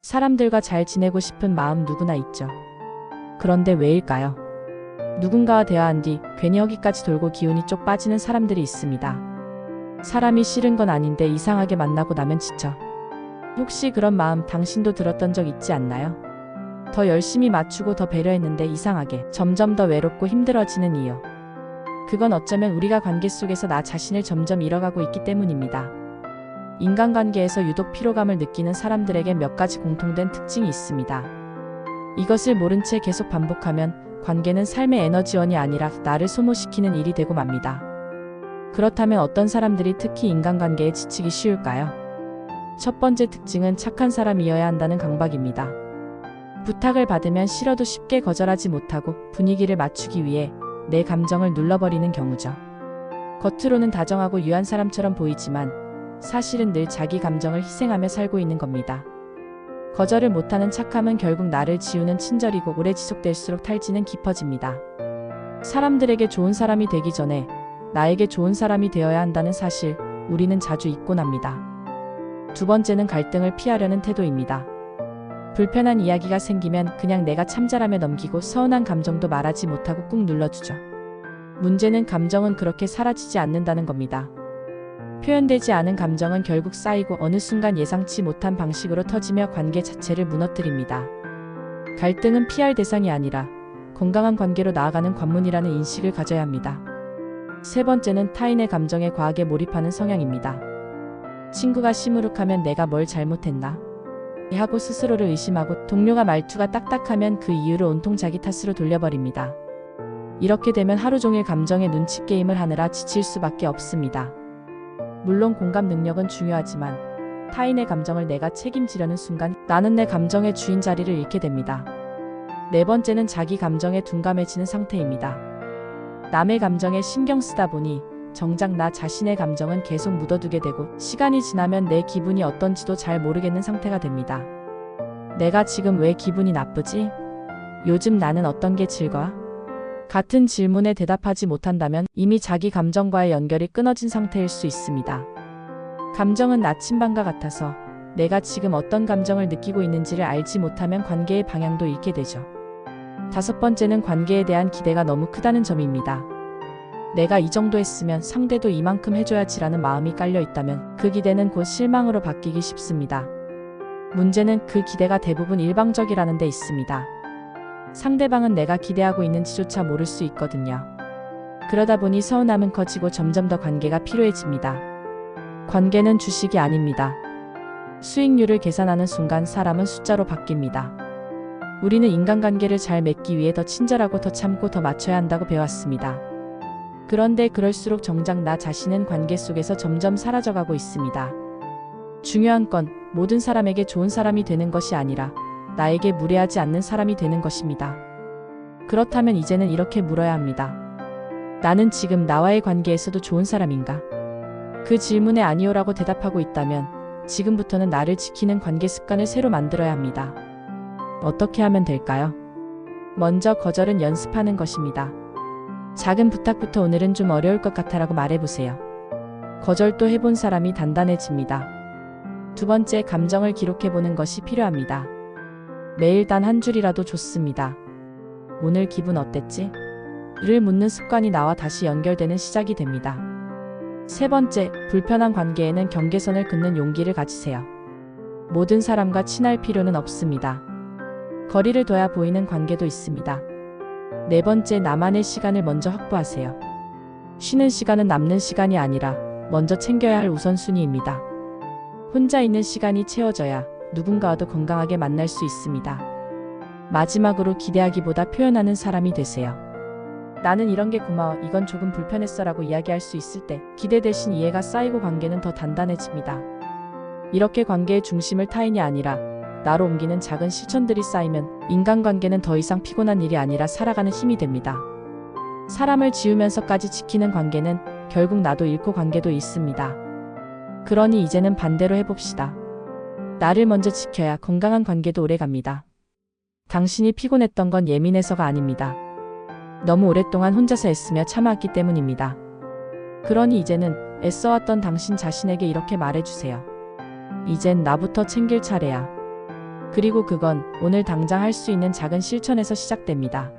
사람들과 잘 지내고 싶은 마음 누구나 있죠. 그런데 왜일까요? 누군가와 대화한 뒤 괜히 허기까지 돌고 기운이 쪽 빠지는 사람들이 있습니다. 사람이 싫은 건 아닌데 이상하게 만나고 나면 지쳐. 혹시 그런 마음 당신도 들었던 적 있지 않나요? 더 열심히 맞추고 더 배려했는데 이상하게 점점 더 외롭고 힘들어지는 이유. 그건 어쩌면 우리가 관계 속에서 나 자신을 점점 잃어가고 있기 때문입니다. 인간관계에서 유독 피로감을 느끼는 사람들에게 몇 가지 공통된 특징이 있습니다. 이것을 모른 채 계속 반복하면 관계는 삶의 에너지원이 아니라 나를 소모시키는 일이 되고 맙니다. 그렇다면 어떤 사람들이 특히 인간관계에 지치기 쉬울까요? 첫 번째 특징은 착한 사람이어야 한다는 강박입니다. 부탁을 받으면 싫어도 쉽게 거절하지 못하고 분위기를 맞추기 위해 내 감정을 눌러버리는 경우죠. 겉으로는 다정하고 유한 사람처럼 보이지만 사실은 늘 자기 감정을 희생하며 살고 있는 겁니다. 거절을 못하는 착함은 결국 나를 지우는 친절이고 오래 지속될수록 탈지는 깊어집니다. 사람들에게 좋은 사람이 되기 전에 나에게 좋은 사람이 되어야 한다는 사실, 우리는 자주 잊곤 합니다. 두 번째는 갈등을 피하려는 태도입니다. 불편한 이야기가 생기면 그냥 내가 참잘하며 넘기고 서운한 감정도 말하지 못하고 꾹 눌러두죠. 문제는 감정은 그렇게 사라지지 않는다는 겁니다. 표현되지 않은 감정은 결국 쌓이고 어느 순간 예상치 못한 방식으로 터지며 관계 자체를 무너뜨립니다. 갈등은 피할 대상이 아니라 건강한 관계로 나아가는 관문이라는 인식을 가져야 합니다. 세 번째는 타인의 감정에 과하게 몰입하는 성향입니다. 친구가 시무룩하면 내가 뭘 잘못했나? 하고 스스로를 의심하고 동료가 말투가 딱딱하면 그 이유를 온통 자기 탓으로 돌려버립니다. 이렇게 되면 하루 종일 감정의 눈치 게임을 하느라 지칠 수밖에 없습니다. 물론 공감 능력은 중요하지만 타인의 감정을 내가 책임지려는 순간 나는 내 감정의 주인 자리를 잃게 됩니다. 네 번째는 자기 감정에 둔감해지는 상태입니다. 남의 감정에 신경 쓰다 보니 정작 나 자신의 감정은 계속 묻어두게 되고 시간이 지나면 내 기분이 어떤지도 잘 모르겠는 상태가 됩니다. 내가 지금 왜 기분이 나쁘지? 요즘 나는 어떤 게 즐거워? 같은 질문에 대답하지 못한다면 이미 자기 감정과의 연결이 끊어진 상태일 수 있습니다. 감정은 나침반과 같아서 내가 지금 어떤 감정을 느끼고 있는지를 알지 못하면 관계의 방향도 잃게 되죠. 다섯 번째는 관계에 대한 기대가 너무 크다는 점입니다. 내가 이 정도 했으면 상대도 이만큼 해줘야지라는 마음이 깔려 있다면 그 기대는 곧 실망으로 바뀌기 쉽습니다. 문제는 그 기대가 대부분 일방적이라는 데 있습니다. 상대방은 내가 기대하고 있는지조차 모를 수 있거든요. 그러다 보니 서운함은 커지고 점점 더 관계가 피로해집니다. 관계는 주식이 아닙니다. 수익률을 계산하는 순간 사람은 숫자로 바뀝니다. 우리는 인간관계를 잘 맺기 위해 더 친절하고 더 참고 더 맞춰야 한다고 배웠습니다. 그런데 그럴수록 정작 나 자신은 관계 속에서 점점 사라져가고 있습니다. 중요한 건 모든 사람에게 좋은 사람이 되는 것이 아니라 나에게 무례하지 않는 사람이 되는 것입니다. 그렇다면 이제는 이렇게 물어야 합니다. 나는 지금 나와의 관계에서도 좋은 사람인가? 그 질문에 아니오라고 대답하고 있다면 지금부터는 나를 지키는 관계 습관을 새로 만들어야 합니다. 어떻게 하면 될까요? 먼저 거절은 연습하는 것입니다. 작은 부탁부터 오늘은 좀 어려울 것 같아라고 말해보세요. 거절도 해본 사람이 단단해집니다. 두 번째, 감정을 기록해보는 것이 필요합니다. 매일 단 한 줄이라도 좋습니다. 오늘 기분 어땠지? 를 묻는 습관이 나와 다시 연결되는 시작이 됩니다. 세 번째, 불편한 관계에는 경계선을 긋는 용기를 가지세요. 모든 사람과 친할 필요는 없습니다. 거리를 둬야 보이는 관계도 있습니다. 네 번째, 나만의 시간을 먼저 확보하세요. 쉬는 시간은 남는 시간이 아니라 먼저 챙겨야 할 우선순위입니다. 혼자 있는 시간이 채워져야 누군가와도 건강하게 만날 수 있습니다. 마지막으로 기대하기보다 표현하는 사람이 되세요. 나는 이런 게 고마워, 이건 조금 불편했어 라고 이야기할 수 있을 때 기대 대신 이해가 쌓이고 관계는 더 단단해집니다. 이렇게 관계의 중심을 타인이 아니라 나로 옮기는 작은 실천들이 쌓이면 인간관계는 더 이상 피곤한 일이 아니라 살아가는 힘이 됩니다. 사람을 지우면서까지 지키는 관계는 결국 나도 잃고 관계도 잃습니다. 그러니 이제는 반대로 해봅시다. 나를 먼저 지켜야 건강한 관계도 오래갑니다. 당신이 피곤했던 건 예민해서가 아닙니다. 너무 오랫동안 혼자서 애쓰며 참아왔기 때문입니다. 그러니 이제는 애써왔던 당신 자신에게 이렇게 말해주세요. 이젠 나부터 챙길 차례야. 그리고 그건 오늘 당장 할 수 있는 작은 실천에서 시작됩니다.